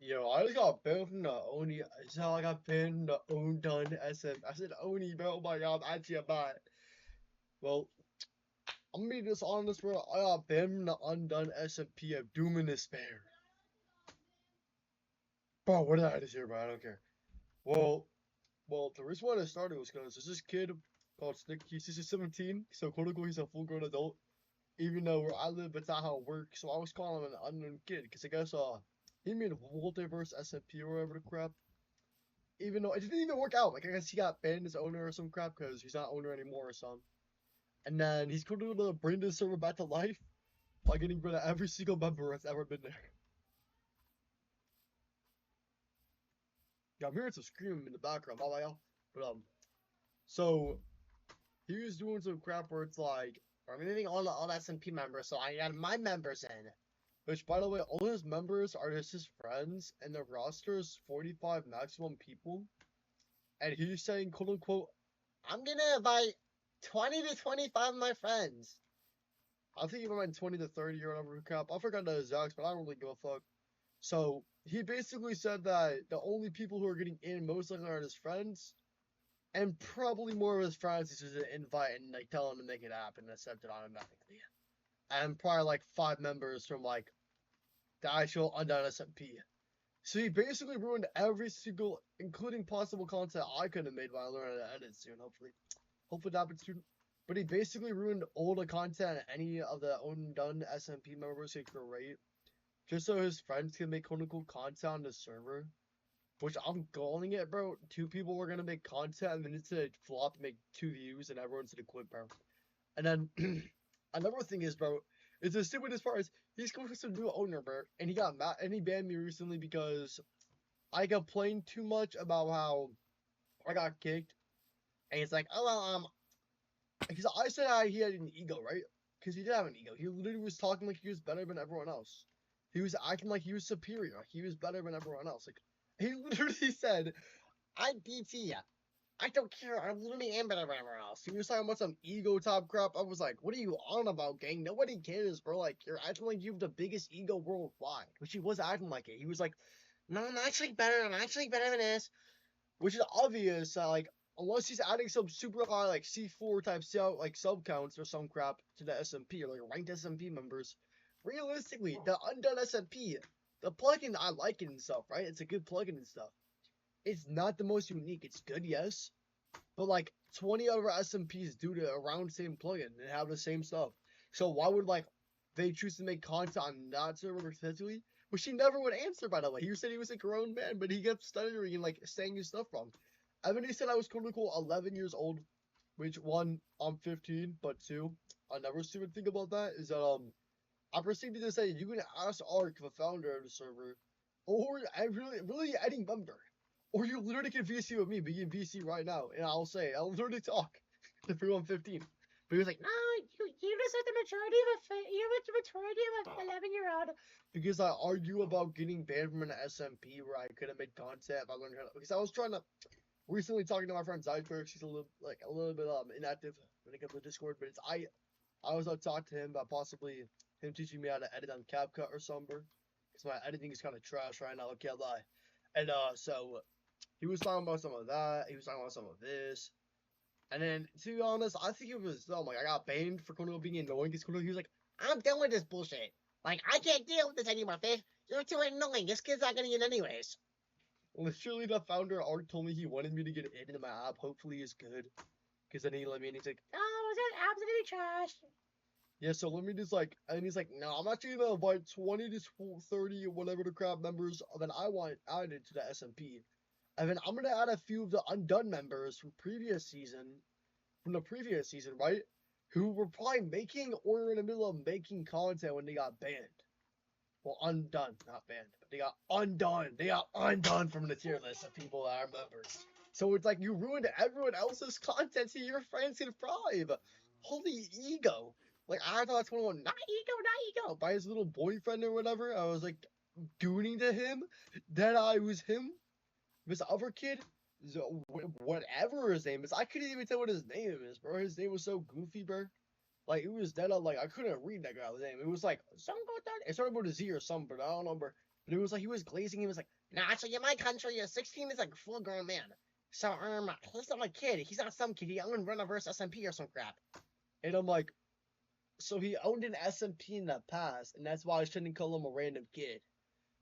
Yo, I just got banned from the Oni. So I got banned from the Undone SM. I said Oni, bro. Oh my god, I'm actually a bot. Well, I'm gonna be just honest, bro. I got banned from the Undone SMP of Doom and Despair. Bro, what did I just hear, bro? I don't care. Well, the reason why I started was because there's this kid called Snick. He's just 17, so quote unquote, he's a full grown adult. Even though where I live, it's not how it works. So I was calling him an unknown kid, because I guess he made a multiverse SMP or whatever the crap. Even though it didn't even work out. Like I guess he got banned as owner or some crap because he's not owner anymore or something. And then he's going to bring the server back to life by getting rid of every single member that's ever been there. Yeah, I'm hearing some screaming in the background, oh yeah. But so he was doing some crap where it's like, I'm leaving all SMP members, so I got my members in. Which, by the way, all his members are just his friends, and the roster is 45 maximum people. And he's saying, quote unquote, I'm gonna invite 20 to 25 of my friends. I think he meant 20 to 30 or whatever crap. I forgot the exacts, but I don't really give a fuck. So he basically said that the only people who are getting in most likely are his friends, and probably more of his friends is just an invite and like tell him to make it happen and accept it automatically. And probably like 5 members from like the actual Undone SMP. So he basically ruined every single, including possible content I could have made by learning how to edit soon, hopefully. Hopefully that happens soon. But he basically ruined all the content any of the Undone SMP members could create. Just so his friends can make quote unquote content on the server. Which I'm calling it, bro. 2 people were gonna make content and then it's gonna flop and make 2 views and everyone's gonna quit, bro. And then another thing is, bro, it's as stupid as far as he's going to new owner, bro. And he got mad and he banned me recently because I complained too much about how I got kicked. And he's like, oh well, because I said he had an ego, right? Because he did have an ego. He literally was talking like he was better than everyone else. He was acting like he was superior. Like he was better than everyone else. Like he literally said, "I BT. I don't care. I literally am better than everyone else." He was talking about some ego top crap. I was like, "What are you on about, gang? Nobody cares, bro. Like you're acting like you have the biggest ego worldwide." Which he was acting like it. He was like, "No, I'm actually better. I'm actually better than this." Which is obvious. Like unless he's adding some super high like C4 type sub counts or some crap to the SMP or like ranked SMP members. Realistically, the Undone SMP, the plugin I like it and stuff, right? It's a good plugin and stuff. It's not the most unique. It's good, yes, but like 20 other SMPs do the around same plugin and have the same stuff. So why would like they choose to make content on that server potentially? Which he never would answer, by the way. He said he was a grown man, but he kept stuttering and like saying his stuff wrong. And then he said I was quote unquote 11 years old, which one, I'm 15, but two, another stupid thing about that is that I proceeded to say you can ask Ark, the founder of the server, or I really any member, or you literally can VC with me, being VC right now, and I'll literally talk to everyone 15. But he was like, no, you just like the majority of the majority of an 11-year-old. Because I argue about getting banned from an SMP where I couldn't make content if I learned how to, because I was trying to recently talking to my friend Zyberg. She's a little bit inactive when it comes to Discord, but I was out talking to him about possibly him teaching me how to edit on CapCut or something. Because my editing is kind of trash right now, I can't lie. And so he was talking about some of that. He was talking about some of this. And then, to be honest, I think it was like I got banned for Kono being annoying. Because he was like, I'm done with this bullshit. Like, I can't deal with this anymore, fish. You're too annoying. This kid's not getting in anyways. Literally, the founder Art told me he wanted me to get into my app. Hopefully, it's good. Because then he let me and he's like, oh, that absolutely trash. Yeah, so let me just like, and he's like, no, I'm actually gonna invite 20 to 30 or whatever the crap members that I want added to the SMP. And then I'm gonna add a few of the Undone members from the previous season, right? Who were probably making or in the middle of making content when they got banned. Well, undone, not banned, but they got undone. They got undone from the tier list of people that are members. So it's like you ruined everyone else's content so your friends can thrive. Holy ego. Like I thought that's one, not ego, by his little boyfriend or whatever. I was like gooning to him. Then I was him. This other kid, whatever his name is, I couldn't even tell what his name is, bro. His name was so goofy, bro. Like it was dead on. Like I couldn't read that guy's name. It was like some go down. It started with a Z or something, but I don't know, bro. But it was like he was glazing. He was like, "Nah, actually, in my country, a 16 is like a full-grown man. So he's not a kid. He's not some kid. He owned Run-A-Verse SMP or some crap." And I'm like, so he owned an SMP in the past, and that's why I shouldn't call him a random kid.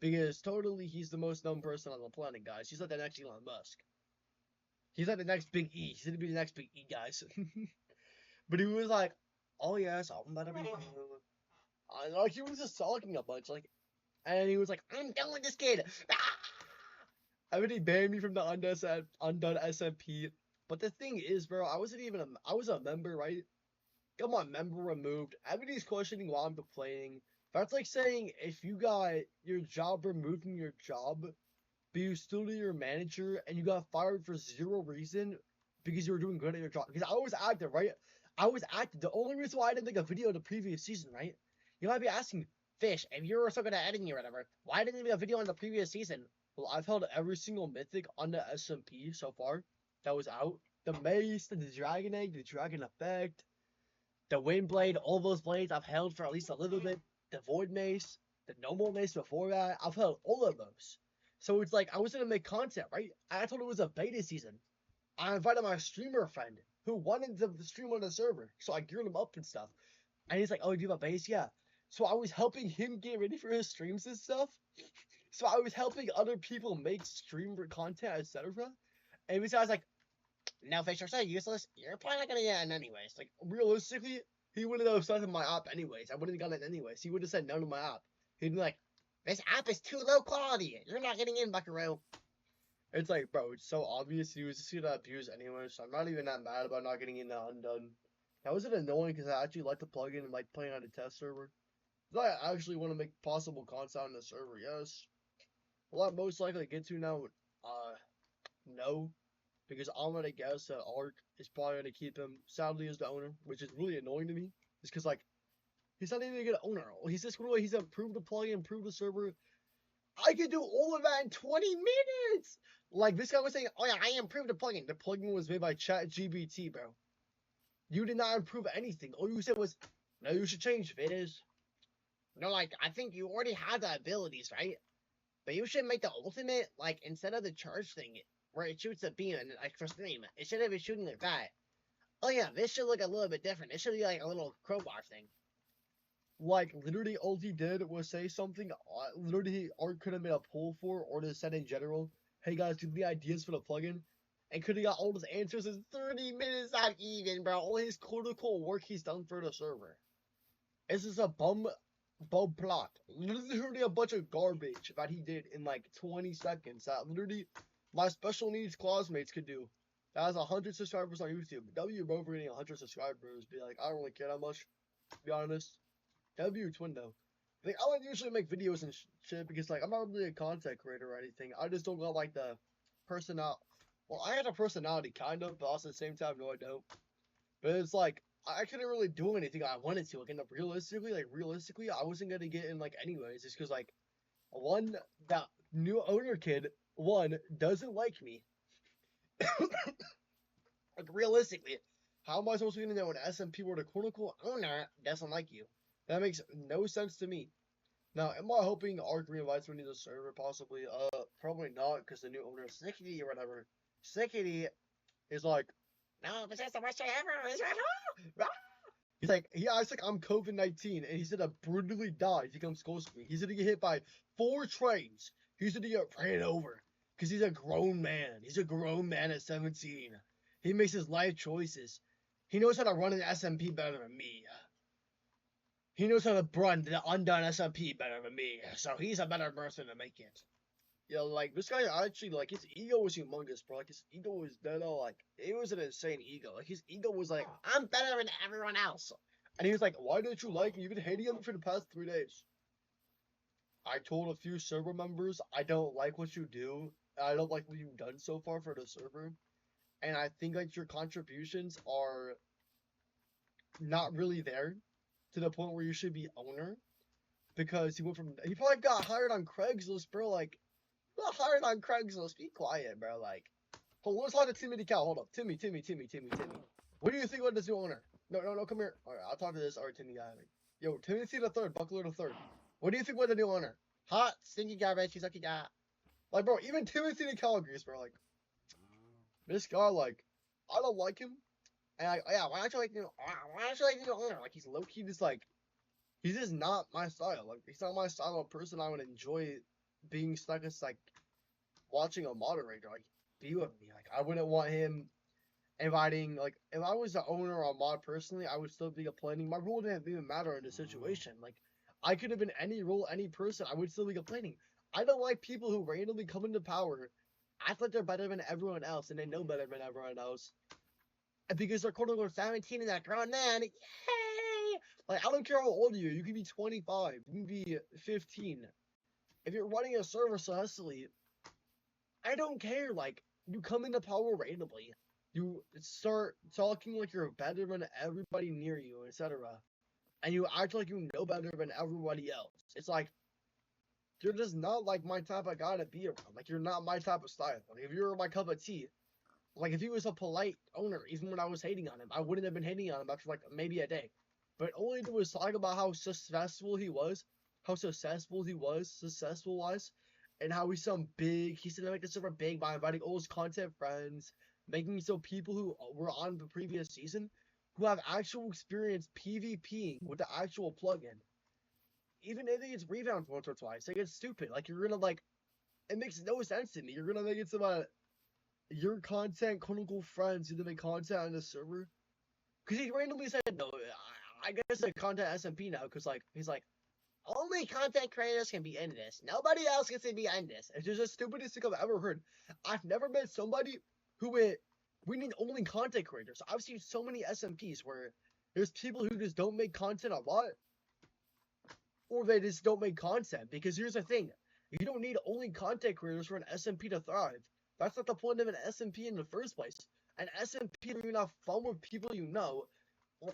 Because totally he's the most known person on the planet, guys. He's like the next Elon Musk. He's like the next Big E. He's gonna be the next Big E, guys. But he was like, "Oh yes, I'm about to be." Like he was just talking a bunch, like, and he was like, "I'm done with this kid." I mean, he banned me from the Undone SMP. But the thing is, bro, I was a member, right? Got my member removed. Everybody's questioning why I'm complaining. That's like saying if you got your job removed from your job, but you still do your manager and you got fired for zero reason because you were doing good at your job. Because I was active, right? I was active. The only reason why I didn't make a video the previous season, right? You might be asking, Fish, if you were so good at editing or whatever, why didn't you make a video on the previous season? Well, I've held every single mythic on the SMP so far that was out. The Mace, the Dragon Egg, the Dragon Effect, the Wind Blade, all those blades I've held for at least a little bit. The Void Mace, the Normal Mace before that, I've held all of those. So it's like I was gonna make content, right? I told it was a beta season. I invited my streamer friend who wanted to stream on the server, so I geared him up and stuff. And he's like, "Oh, you do have a base? Yeah." So I was helping him get ready for his streams and stuff. So I was helping other people make stream content, etc. And besides, like, "No, Fish, you're so useless. You're probably not gonna get it anyways." Like, realistically, he wouldn't have started my app anyways. I wouldn't have gotten it anyways. He would have said no to my app. He'd be like, "This app is too low quality. You're not getting in, Buckaroo." It's like, bro, it's so obvious he was just gonna abuse anyway, so I'm not even that mad about not getting in the Undone. That was annoying because I actually like the plugin and like playing on a test server. I actually want to make possible content on the server, yes. Will I most likely get to now? No. Because I'm gonna guess that Ark is probably gonna keep him, sadly, as the owner, which is really annoying to me. It's because, like, he's not even a good owner. He's just gonna, he's improved the plugin, improved the server. I can do all of that in 20 minutes! Like, this guy was saying, "Oh yeah, I improved the plugin." The plugin was made by ChatGPT, bro. You did not improve anything. All you said was, "No, you should change it is." No, like, I think you already had the abilities, right? But you should make the ultimate, like, instead of the charge thing, where it shoots a beam and, like, for stream, it should have been shooting like that. Oh yeah, this should look a little bit different. It should be like a little crowbar thing. Like, literally all he did was say something, literally Art could have made a poll for, or just said in general, "Hey guys, do the ideas for the plugin?" And could have got all his answers in 30 minutes, not even, bro. All his critical work he's done for the server. This is a bum plot. Literally a bunch of garbage that he did in like 20 seconds. That literally my special needs classmates could do. That has 100 subscribers on YouTube. W over getting 100 subscribers. Be like, I don't really care that much, to be honest. W twin though. Like, I don't usually make videos and shit because, like, I'm not really a content creator or anything. I just don't got like the personality. Well, I had a personality kind of, but also at the same time, no, I don't. But it's like I couldn't really do anything I wanted to. Like, realistically, I wasn't gonna get in like anyways. Just because, like, one, that new owner kid, one, doesn't like me. Like, realistically, how am I supposed to know when SMP where the quote-unquote owner doesn't like you? That makes no sense to me. Now, am I hoping Ark reinvites me to the server? Possibly. Probably not, because the new owner, Sickety or whatever, Sickety is like, "No, but that's the worst day ever." He's like, he acts like I'm COVID-19, and he's gonna brutally die if he comes close to me. He's gonna get hit by 4 trains. He's gonna get ran over. Because he's a grown man. He's a grown man at 17. He makes his life choices. He knows how to run an SMP better than me. He knows how to run the Undone SMP better than me. So he's a better person to make it. Yeah, like, this guy actually, like, his ego was humongous, bro. Like, his ego was dead on, like, it was an insane ego. Like, his ego was like, "I'm better than everyone else." And he was like, "Why don't you like me? You've been hating on me for the past 3 days." I told a few server members, I don't like what you do. I don't like what you've done so far for the server. And I think, like, your contributions are not really there to the point where you should be owner. Because he probably got hired on Craigslist, bro. Like, not hired on Craigslist. Be quiet, bro. Like, hold on, let's talk to Timmy the Cow. Hold up. Timmy. What do you think about this new owner? No, come here. Alright, I'll talk to this. Alright, Timmy guy. Yo, Timothy the third, Buckler the third. What do you think about the new owner? hot, stinky garbage. He's like, yeah. Like, bro, even Timothy the Calgary, bro, like, this guy, like, I don't like him. And like, yeah, why don't you like, why don't you like, like, he's low key just like, he's just not my style. Like, he's not my style of person I would enjoy being stuck as, like, watching a moderator, like, be with me. Like, I wouldn't want him inviting, like, if I was the owner or a mod personally, I would still be complaining. My role didn't even matter in the situation. Like, I could have been any role, any person, I would still be complaining. I don't like people who randomly come into power, act like they're better than everyone else, and they know better than everyone else. And because they're quote unquote 17 and they're grown man, yay! Like, I don't care how old you are, you can be 25, you can be 15. If you're running a server celestially, I don't care. Like, you come into power randomly. You start talking like you're better than everybody near you, etc. And you act like you know better than everybody else. It's like, you're just not like my type of guy to be around. Like, you're not my type of style. Like, if you were my cup of tea, like, if he was a polite owner, even when I was hating on him, I wouldn't have been hating on him after, like, maybe a day. But only to was talk about how successful he was, successful-wise, and how he's some big, he's gonna make the server big by inviting all his content friends, making so people who were on the previous season, who have actual experience PvPing with the actual plugin, even if it gets rebound once or twice, like, it's stupid. Like, you're gonna, like, it makes no sense to me. You're gonna make it so that your content, quote unquote, friends who make content on the server. Because he randomly said, no, I guess the content SMP now, because, like, he's like, only content creators can be in this. Nobody else gets to be in this. It's just the stupidest thing I've ever heard. I've never met somebody who went, we need only content creators. I've seen so many SMPs where there's people who just don't make content a lot, or they just don't make content. Because here's the thing, you don't need only content creators for an SMP to thrive. That's not the point of an SMP in the first place. An SMP, you're gonna have fun with people you know.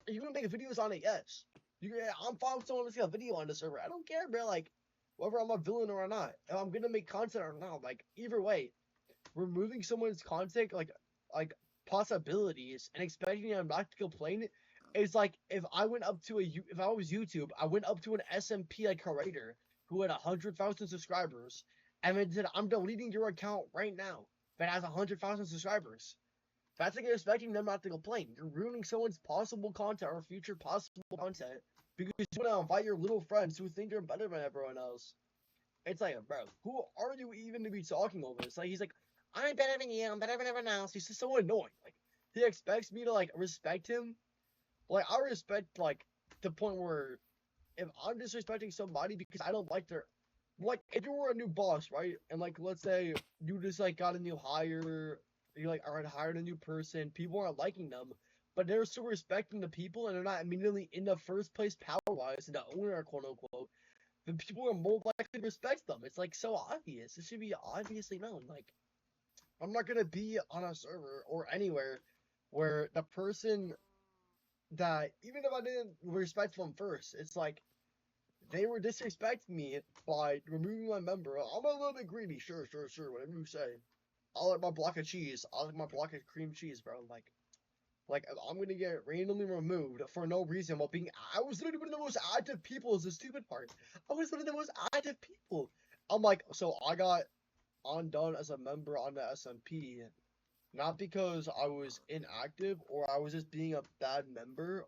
You're gonna make videos on it, yes. I'm fine with someone making a video on the server. I don't care, bro. Like, whether I'm a villain or not, if I'm gonna make content or not, like, either way, removing someone's content, like possibilities, and expecting them not to complain, is like if I went up to if I was YouTube, I went up to an SMP like creator who had 100,000 subscribers, and then said, "I'm deleting your account right now." That has 100,000 subscribers. That's like you're expecting them not to complain. You're ruining someone's possible content or future possible content because you want to invite your little friends who think you're better than everyone else. It's like, bro, who are you even to be talking over this? Like, he's like, I'm better than you, I'm better than everyone else. He's just so annoying. Like, he expects me to, like, respect him. Like, I respect, like, the point where if I'm disrespecting somebody because I don't like their, like, if you were a new boss, right? And, like, let's say you just, like, got a new hire, you, like, already hired a new person, people aren't liking them, but they're still respecting the people and they're not immediately in the first place power-wise, the owner, quote-unquote, then people are more likely to respect them. It's, like, so obvious. It should be obviously known. Like, I'm not gonna be on a server or anywhere where the person that, even if I didn't respect them first, it's like, they were disrespecting me by removing my member. I'm a little bit greedy, sure, whatever you say. I'll like my block of cheese. I'll like my block of cream cheese, bro. Like I'm gonna get randomly removed for no reason while being. I was literally one of the most active people. Is the stupid part. I was one of the most active people. I'm like, so I got undone as a member on the SMP, not because I was inactive or I was just being a bad member,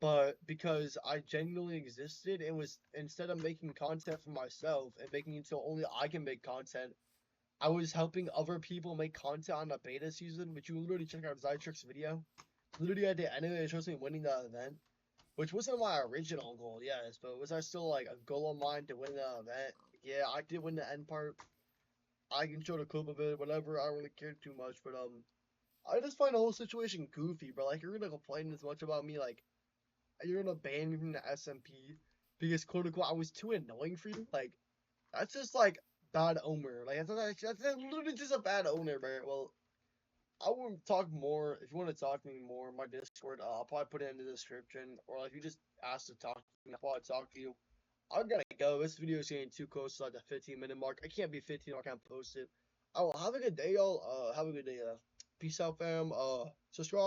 but because I genuinely existed and was, instead of making content for myself and making it so only I can make content, I was helping other people make content on the beta season, which you literally check out Zytrick's video. Literally at the end of it, it shows me winning the event, which wasn't my original goal, yes, but was I still like a goal of mine to win the event? Yeah, I did win the end part. I can show the clip of it, whatever. I don't really care too much, but I just find the whole situation goofy, bro. Like, you're gonna complain as much about me, like, you're gonna ban me from the SMP because quote unquote I was too annoying for you. Like, that's just like bad owner. Like, that's literally just a bad owner, bro. Well, I want to talk more. If you want to talk to me more, my Discord, I'll probably put it in the description. Or if you just ask to talk to me, I'll probably talk to you. I gotta go. This video is getting too close to like the 15-minute mark. I can't be 15 or I can't post it. Oh, have a good day, y'all. Have a good day. Peace out, fam. Subscribe.